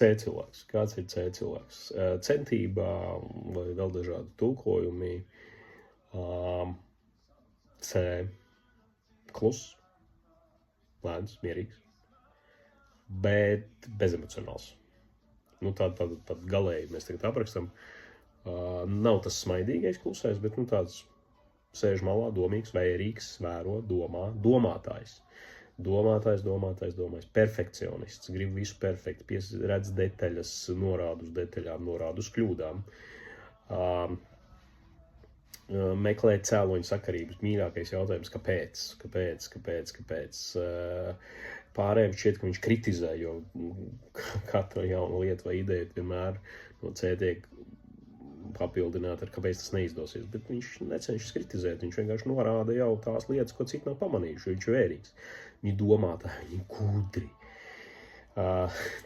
C cilvēks. Kāds ir C cilvēks? Centībā vai vēl dažādi tulkojumi. C. Kluss, lēns, mierīgs, bet bezemocionāls. Nu, tād galēji mēs tagad aprakstam. Nav tas smaidīgais klusais, bet tāds sēž malā, domīgs, vērīgs, vēro, domā, domātājs. Domātājs, perfekcionists, grib visu perfekti, redz detaļas, norāda uz detaļām, norāda uz kļūdām. Meklē cēloņu sakarības. Mīļākais jautājums, kāpēc? Pārējiem šķiet, ka viņš kritizē, jo katra jauna lieta vai ideja vienmēr no C tiek papildināta ar kāpēc tas neizdosies. Bet viņš necenšas kritizēt, viņš vienkārši norāda jau tās lietas, ko citi nav pamanījuši, viņš ir vērīgs. Viņi domātāji, viņi gudri.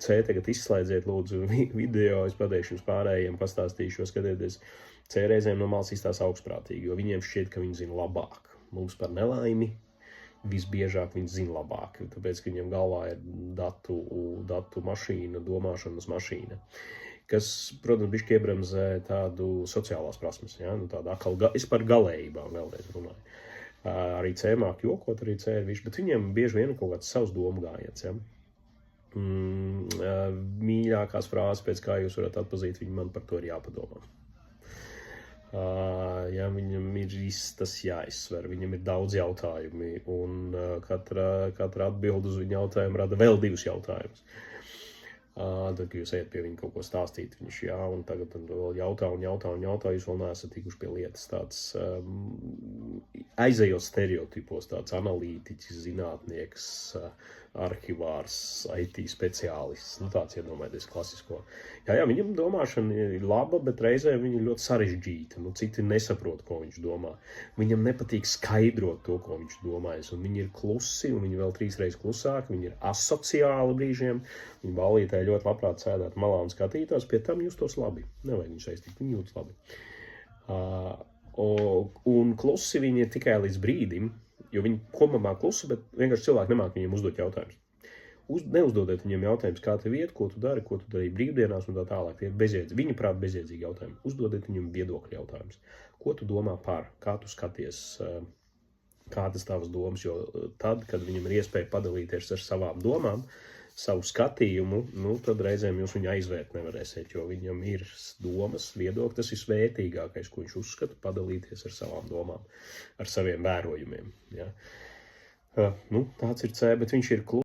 C tagad izslēdziet lūdzu video, es pateikšu jums pārējiem, pastāstīšu, skatieties. C reizēm no malas izstās augstprātīgi, jo viņiem šķiet, ka viņi zina labāk. Mums par nelaimi visbiežāk viņi zina labāk, tāpēc, ka viņiem galvā ir datu mašīna, domāšanas mašīna, kas, protams, bišķi iebremzē tādu sociālās prasmes, ja? Es par galējībām vēlreiz runāju. Arī C māk jokot, arī C ir višķi, bet viņiem bieži vien ir kaut kāds savs domu gājiens, ja? Mīļākās frāzes, pēc kā jūs varat atpazīt, viņi man par to ir jāpadomā. Ja viņam ir tas jāizsver, viņam ir daudz jautājumi, un katra atbild uz viņu jautājumu rada vēl 2 jautājumus. Tad, kad jūs ejat pie viņa kaut ko stāstīt, viņš jā, un tagad vēl jautā, jūs vēl neesat tikuši pie lietas, tāds aizejot stereotipos, tāds analītiķis, zinātnieks, arhivārs, IT speciālists, tāds iedomājieties klasisko. Jā, viņam domāšana ir laba, bet reizē viņa ir ļoti sarežģīta, citi nesaprot, ko viņš domā. Viņam nepatīk skaidrot to, ko viņš domājas, un viņi ir klusi, un viņi vēl 3 reizes klusāki, viņi ir asociāli brīžiem, viņi ballītē ļoti labprāt sēdēt malā un skatītos, pie tam justos labi. Nevajag viņu saistīt, viņi jūtas labi. Un klusi viņi ir tikai līdz brīdim, jo viņi kopumā klusi, bet vienkārši cilvēki nemāk viņiem uzdot jautājumus. Neuzdodiet viņiem jautājumus, kā tev iet, ko tu darīji brīvdienās un tā tālāk. Tie ir bezjēdzīgi, viņa prāt bezjēdzīgi jautājumi. Uzdodiet viņiem viedokļu jautājumus. Ko tu domā par, kā tu skaties, kādas tavas domas, jo tad, kad viņam ir iespēja padalīties ar savām domām, savu skatījumu, tad reizēm jūs viņu aizvērt nevarēsiet, jo viņam ir domas, viedokļi, tas ir svētīgākais, ko viņš uzskata, padalīties ar savām domām, ar saviem vērojumiem. Ja? Tāds ir C, bet viņš ir